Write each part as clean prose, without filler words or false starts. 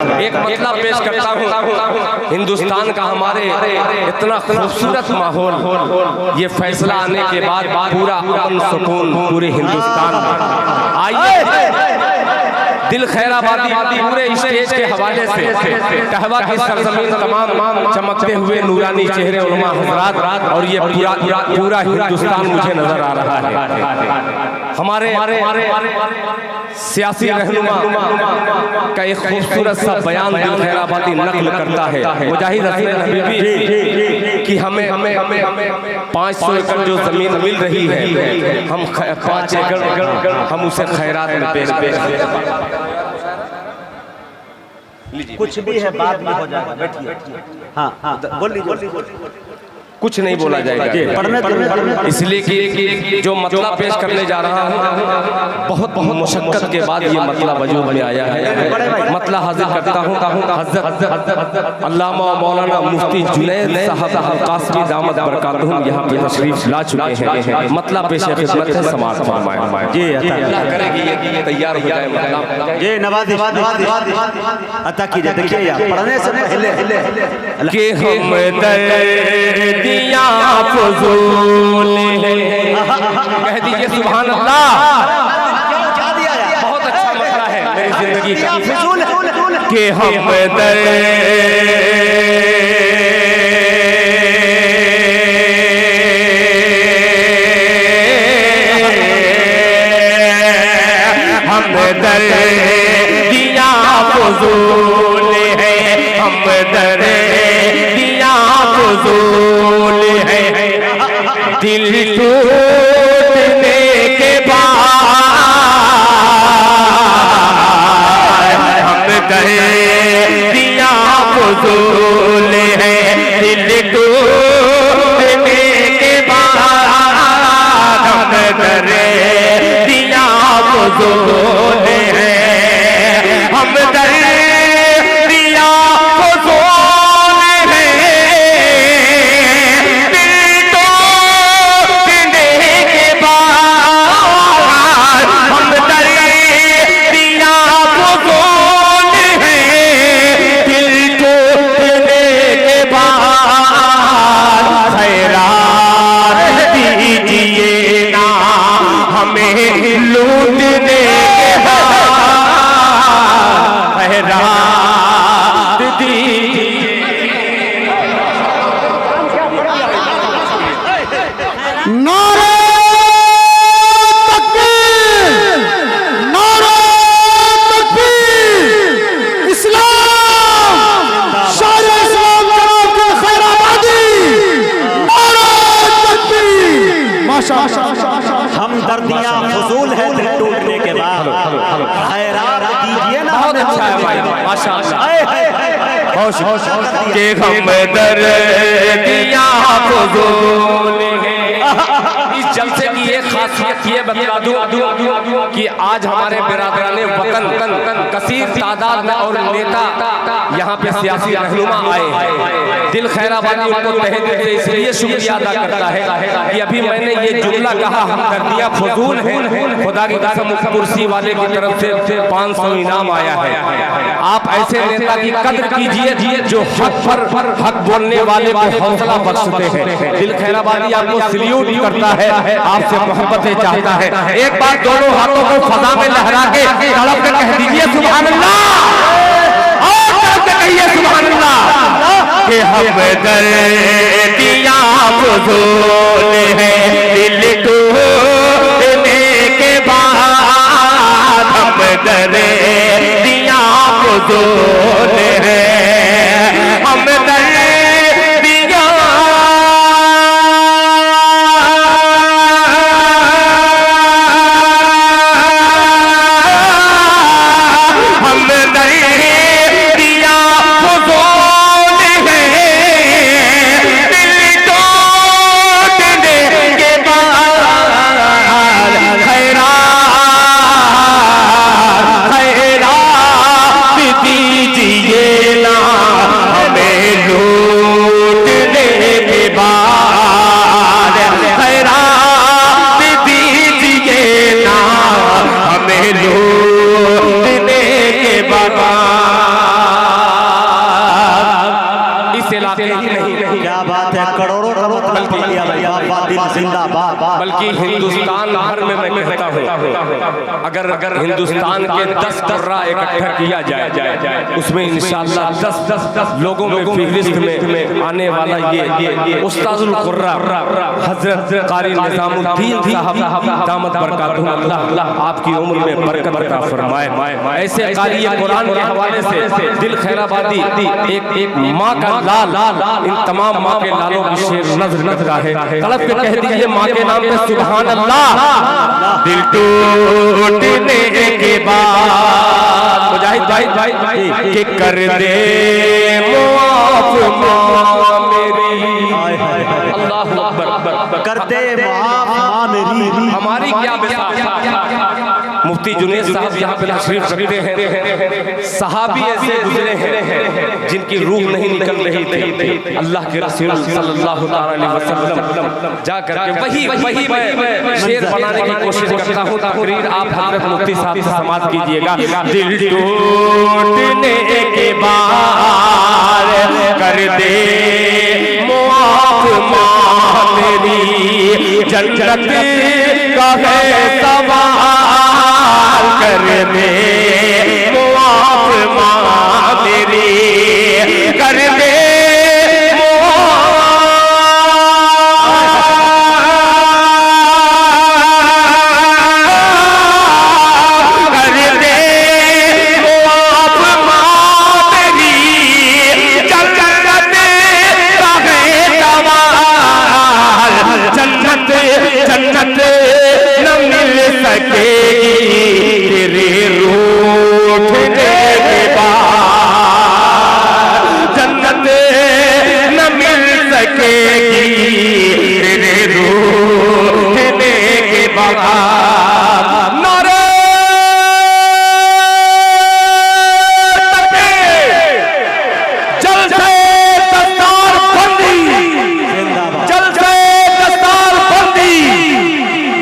एक मतलब पेश करता हूँ। हिंदुस्तान का हमारे इतना खूबसूरत माहौल, ये फैसला आने के बाद पूरा अमन सुकून पूरे हिंदुस्तान में। आइए दिल खैराबादी पूरे स्टेज के हवाले से कहवा की सरजमीन तमाम चमकते हुए नूरानी चेहरे उलमा हजरात और ये पूरा हिंदुस्तान मुझे नजर आ रहा है। हमारे सियासी रहनुमा का एक खूबसूरत सा बयान दिल खैराबादी नकल करता है। मुजाहिद हसन हबीबी कि हमें 500 एकड़ जो जमीन मिल रही है, हम 5 एकड़ हम उसे खैरात में पेश कुछ भी है बाद में हो जाएगा। बैठिए। हाँ बोलिए। कुछ नहीं बोला जाएगा पढ़ने इसलिए कि जो मतलब पेश करने जा रहा हूँ बहुत मुशक्कत के बाद ये मतलब वजूद में आया है। मतलब हाजिर करता हूँ हज़रत अल्लामा मौलाना मुफ्ती जुनैद साहब कासमी दामत बरकातहुम यहाँ पे तशरीफ ला चुके हैं। मतलब पेश खिदमत है, समाअत फरमाएं। जी अल्लाह करेगी ये तैयार हो जाए मतलब ये नवाज़ अता कीजिए। देखिए पढ़ने से पहले कि हम दिया फजूल कह दीजिए सुभान अल्लाह। बहुत अच्छा मसला है मेरी जिंदगी का कि हम दिया फजूल है, हम दर दिया फजूल है। दिल टूटने के बाद हम दर दिया फजूल है। दिल टूटने के बाद हम दर दिया फजूल है। हम दर दिया फजूल है। दिल टूटने के बाद हम दर दिया फजूल है। दिल टूटने के बाद खैरात दीजिए ना हमें लूटने के बाद खैरात दीजिए। नारे तकबीर, नारे तकबीर, इस्लाम, शायर इस्लाम जनाब के खैराबादी, नारे तकबीर। माशाअल्लाह हम दर्दियां फजूल है दिल टूटने के बाद खैरात दीजिए ना। बहुत अच्छा है भाई, माशाअल्लाह। के हम दर दिया फजूल है। इस जलसे की एक खासियत ये बता दूं कि आज हमारे बिरादराने वतन कसीर तादाद में और नेता यहाँ पे सियासी रहनुमा आए। दिल खैराबादी उनको तहे दिल से इसलिए शुक्रिया अदा करता है कि अभी मैंने ये जुमला कहा हम दर्दियाँ फजूल हैं, खुदा की कसम कुर्सी वाले की तरफ से 500 इनाम आया है। आप ऐसे नेता की कद्र कीजिए जो हक पर हक बोलने वाले को हौसला बख्शते हैं। दिल खैराबादी आपको सल्यूट करता है, आपसे मोहब्बतें चाहता है। एक बार दोनों हाथों को फजा में लहरा के तड़प के कह दीजिए सुभान अल्लाह, और तड़प के कहिए सुभान अल्लाह। कि हम दर दिया फजूल है। दिल टूटने के बाद हम दर दिया फजूल है। हम दर दिया हम दर दिया फजूल है। दिल टूटने के बाद खैरात दीजिए बल्कि हिंदुस्तान भर में मैं कहता हूँ अगर हिंदुस्तान के 10 कर्रा इकट्ठा किया जाए उसमें इंशाअल्लाह 10 लोगों में फहरिस्त में आने वाला ये उस्ताजुल कुर्रा हजरत कारी निजामुद्दीन साहब दामत बरकातुहु अल्लाह आपकी उम्र में बरकत अता फरमाए। ऐसे कारी कुरान के हवाले से दिल खैराबादी एक माँ का लाल इन तमाम माँ के लालों की शेर नज़र करता है। तड़प के कह दीजिए माँ के नाम पे सुभान अल्लाह। दिल टूटने के बाद मुजाहिद भाई कि कर दे माफ माँ मेरी, अल्लाहु अकबर, कर दे माफ माँ मेरी। हमारी क्या बिसात। मुफ्ती जुनैद साहब यहाँ पे तशरीफ रखते हैं। सहाबी ऐसे गुजरे हैं जिनकी रूह नहीं निकल रही थी, अल्लाह के रसूल सल्लल्लाहु अलैहि वसल्लम जा करके वही मैं शेर बनाने की कोशिश करता हूँ। तकरीर आप हजरत मुफ्ती साहब से समाप्त कीजिएगा। दिल टूटने के बाद कर दे माफ माँ मेरी, जन्नत का है सवाल कर दे माफ माँ मेरी, कर दे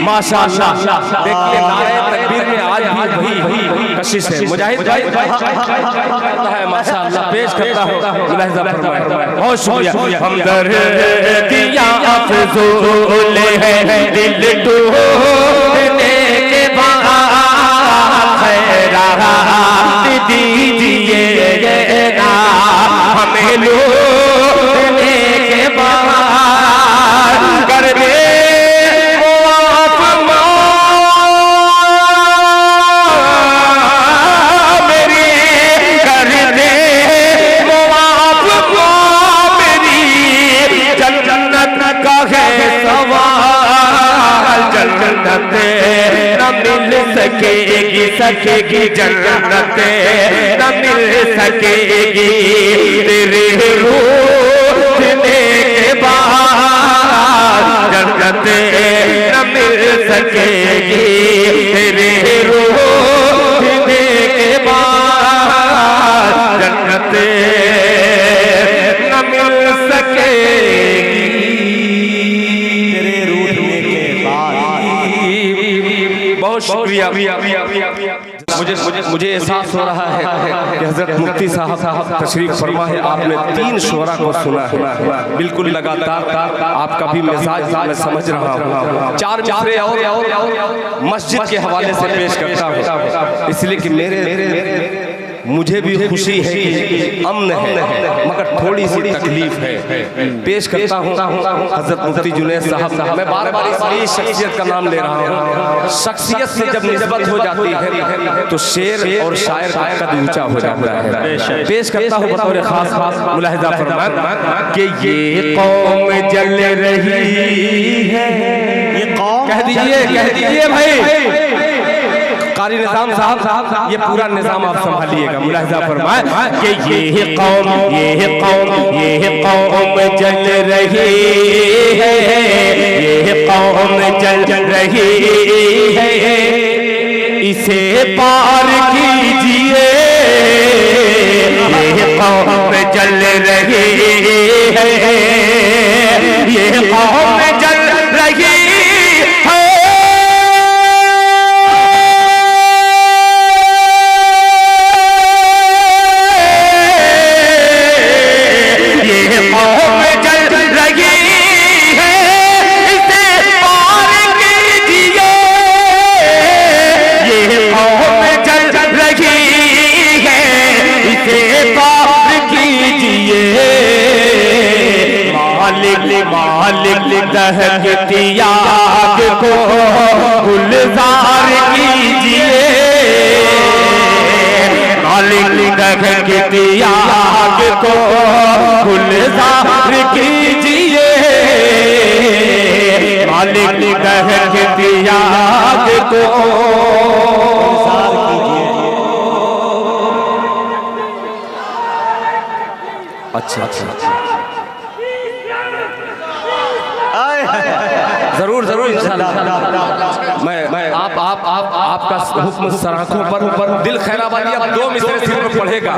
माशाअल्लाह। देखिए नारे तकबीर में आज भी वही कशिश है। मुजाहिद भाई है माशाअल्लाह, पेश करता हूँ मुलाहिजा फरमाए। बहुत शुक्रिया। हमदर्दियाँ अफ़ज़ूल है दिल टूटने के बाद खैरात दीजिए ना हमें लूटने के बाद कर दे सकेगी जन्नत न मिल सकेगी तेरे रूठने के बाद, जन्नत न मिल सकेगी तेरे रूठने के बाद, जन्नत न मिल सकेगी तेरे रूठने के बाद। बहुत शुक्रिया। मुझे एहसास हो रहा है कि हजरत मुफ्ती साहब तशरीफ फरमा है। आपने 3 शुरा को सुना है, बिल्कुल लगातार आपका भी मिजाज मैं समझ रहा हूँ। 4 मिसरे और मस्जिद के हवाले से पेश करता हूँ, इसलिए कि मुझे भी खुशी है कि अमन है मगर थोड़ी सी तकलीफ है। पेश करता हूँ हजरत मुफ्ती जुनैद साहब। मैं बार बार इस शख्सियत का नाम ले रहा हूँ। शख्सियत से जब निस्बत हो जाती है तो शेर और शायर का कद ऊंचा हो जाता है। पेश करता हूँ बतौर खास मुलाहिजा फरमाएं कि ये कौम जल रही है। ये कौम कह दीजिए भाई कारी निजाम साहब, ये पूरा निजाम आप संभालिएगा। मुलाहिजा फरमाएं कि ये कौम जल रही है, ये कौम जल रही है, इसे पार कीजिए। ये कौम जल रही है, ये कौम जल रही है, ये कौम जल रही है, इसे पार से पार कीजिए, मालिक मालिक दहकती आग को गुलजार कीजिए, मालिक दहकती आग को गुलजार कीजिए, मालिक दहकती आग को गुलजार कीजिए। अच्छा अच्छा जरूर जरूर इंशाल्लाह मैं आपका हुक्म सराखों पर दिल खैराबादी अब 2 मिसरे सिर में पढ़ेगा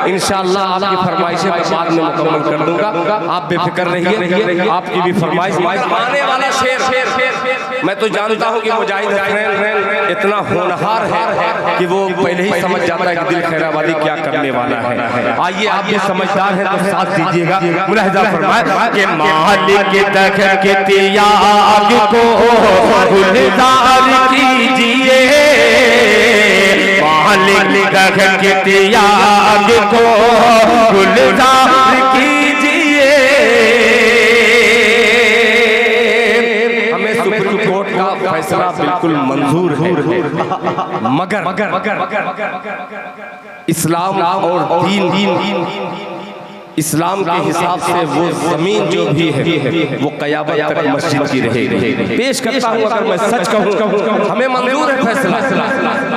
इंशाल्लाह। आपकी फरमाइशें मैं बाद में मुकम्मल कर दूंगा, आप बेफिक्र रहिए। आपकी भी फरमाइश आने वाला शेर मैं तो जानता हूँ कि मुजाहिद हसनैन इतना होनहार है कि वो पहले ही समझ जाता है कि दिल खैराबादी क्या करने वाला है। आइए आप भी समझदार हैं तो साथ दीजिएगा। मुलाहिजा फरमाए कि मालिक दहकती आग को गुलजार कीजिए, मालिक दहकती आग को गुलजार कीजिए। हमें सुप्रीम कोर्ट का फैसला बिल्कुल मंजूर है, मगर इस्लाम और दीन इस्लाम के हिसाब से वो जमीन जो भी है वो क़यामत तक मस्जिद की रहेगी। पेश करता हूँ, अगर मैं सच कहूँ हमें मंजूर है फैसला,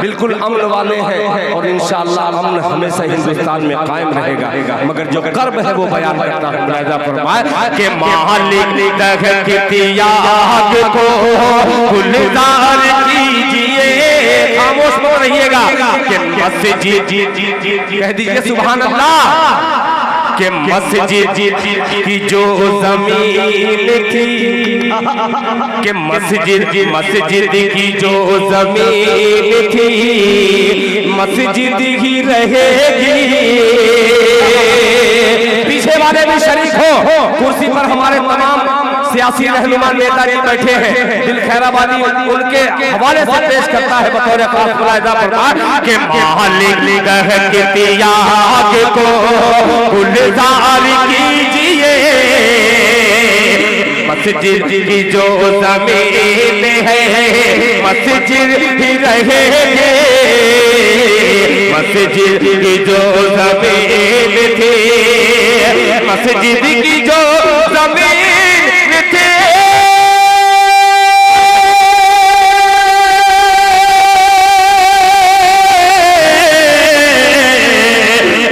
बिल्कुल अमन वाले हैं और इंशाअल्लाह अमन हमेशा हिंदुस्तान में कायम रहेगा। मगर जो कर्ब है वो बयान करता है। मुलाहिजा फरमाए कि मालिक दहकती आग को गुलजार कीजिए, खामोश न रहिएगा कि मस्जिद कह दीजिए सुभान अल्लाह, कि मस्जिद की जो जमीन थी, कि मस्जिद की जो जमीन थी मस्जिद ही रहेगी। पीछे वाले भी शरीक हो, कुर्सी पर हमारे तमाम सियासी रहनुमा नेता जी बैठे हैं, दिल खैराबादी उनके हवाले से पेश करता है बतौर खास। मुलाहिजा फरमाए कि मालिक दहकती आग को गुलजार कीजिए, मस्जिद की जो जमीन है मस्जिद ही रहेगी, मस्जिद की जो जमीन थी मस्जिद की जो जमीन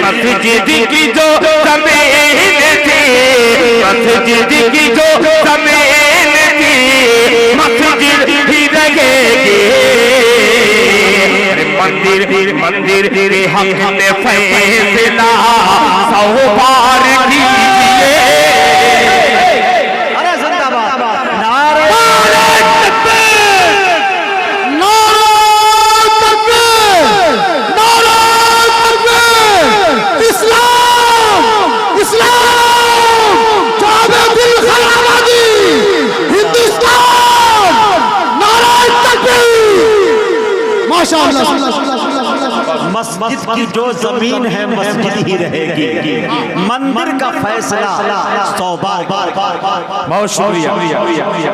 मस्जिद की जो जमीन थी मस्जिद की जो जमीन थी मस्जिद ही रहेगी। मंदिर तेरे हक में फैसला 100 बार कीजिए। अरे जिंदाबाद, नारे मस्जिद की जो जमीन है मस्जिद ही रहेगी, मंदिर का फैसला 100 बार। बहुत शुक्रिया।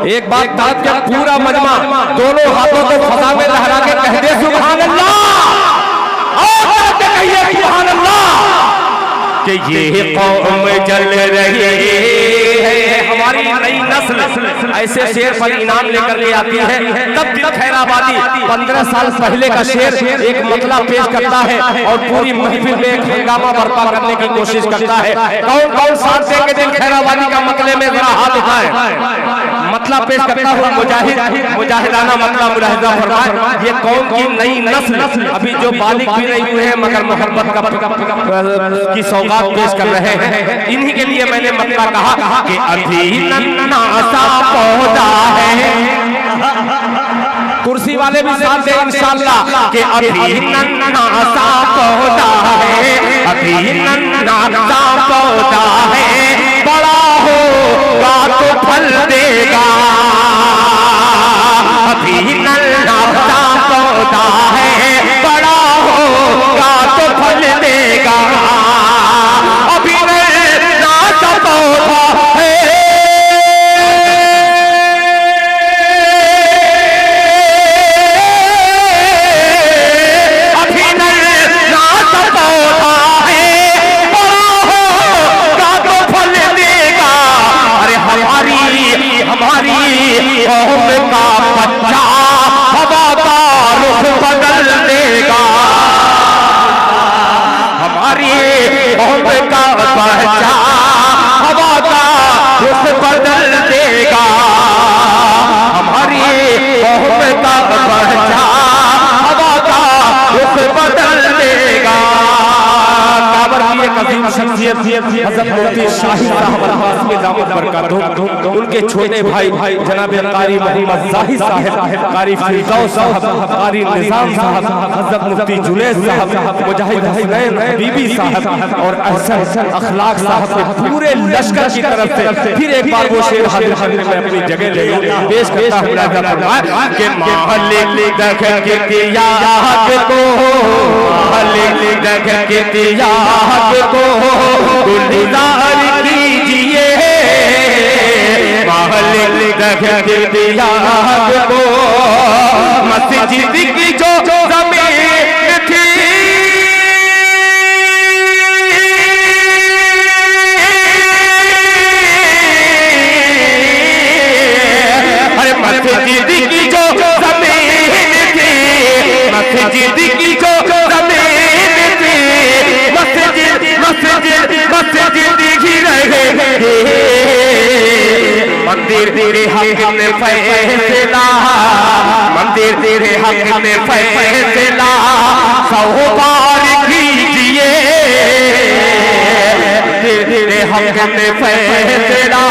एक बात बात का पूरा मजमा दोनों हाथों को फजा में लहरा के कह दे सुभान अल्लाह, और कहिए सुभान अल्लाह कि ये कौम जल रही है। हमारी नई नस्ल ऐसे शेर पर इनाम लेकर के आती है, तब दिल खैराबादी 15 साल पहले का शेर एक मतला पेश करता है और पूरी महफिल में एक हंगामा बर्पा करने की कोशिश करता है। कौन कौन साथ देंगे दिल खैराबादी का मतले में जरा हाथ उठाएं। मतला पेश करता हुआ मुजाहिदाना मतला मुलाहिजा फरमाए। ये कौम की नई नस्ल अभी जो बालिग भी नहीं हुए हैं मगर मोहब्बत की सौगात पेश कर रहे हैं, इन्हीं के लिए मैंने मतला कहा कि अभी नन्ना सा पौधा है। कुर्सी वाले भी साथ दे इंशाअल्लाह कि अभी नन्ना सा पौधा है, अभी नन्ना सा पौधा है, बड़ा होगा तो फल देगा, अभी नन्हा सा पौधा है, बड़ा होगा तो फल देगा। अभी नन्हा सा पौधा है, अभी नन्हा सा पौधा है, बड़ा होगा तो फल देगा। अरे हमारी कौम का बच्चा हवा का रुख बदल देगा। हमारी कौम का बच्चा हवा का रुख बदल देगा। हमारी कौम का बच्चा हवा का रुख बदल देगा। काबर की एक अजीम शख्सियत हज़रत मुफ्ती शाहिद साहब अब्बास में दामद बरकातहू, उनके छोटे भाई जनाब कारी मोहम्मद जाहिद साहब, कारी फिरदौस साहब, कारी निजाम साहब, हज़रत मुफ्ती जुनैद साहब, मुजाहिद हुसैन हबीबी साहब और अहसन अखलाक साहब के पूरे लश्कर की तरफ से फिर एक बार वो शेर हाजिर में अपनी जगह ले पेश करता हूं कि मालिक देख के तियाग को, मालिक देख के तियाग को गुलजार कीजिए। मालिक देख के तियाग को मस्जिद की जो ज़मीन थी, अरे मस्जिद की जो ज़मीन थी, मस्जिद की जो ज़मीन थी, मस्जिद ही रहेगी। मंदिर तेरे हक में फैसला, मंदिर तेरे हक में फैसला 100 बार कीजिए। तेरे हक में फैसला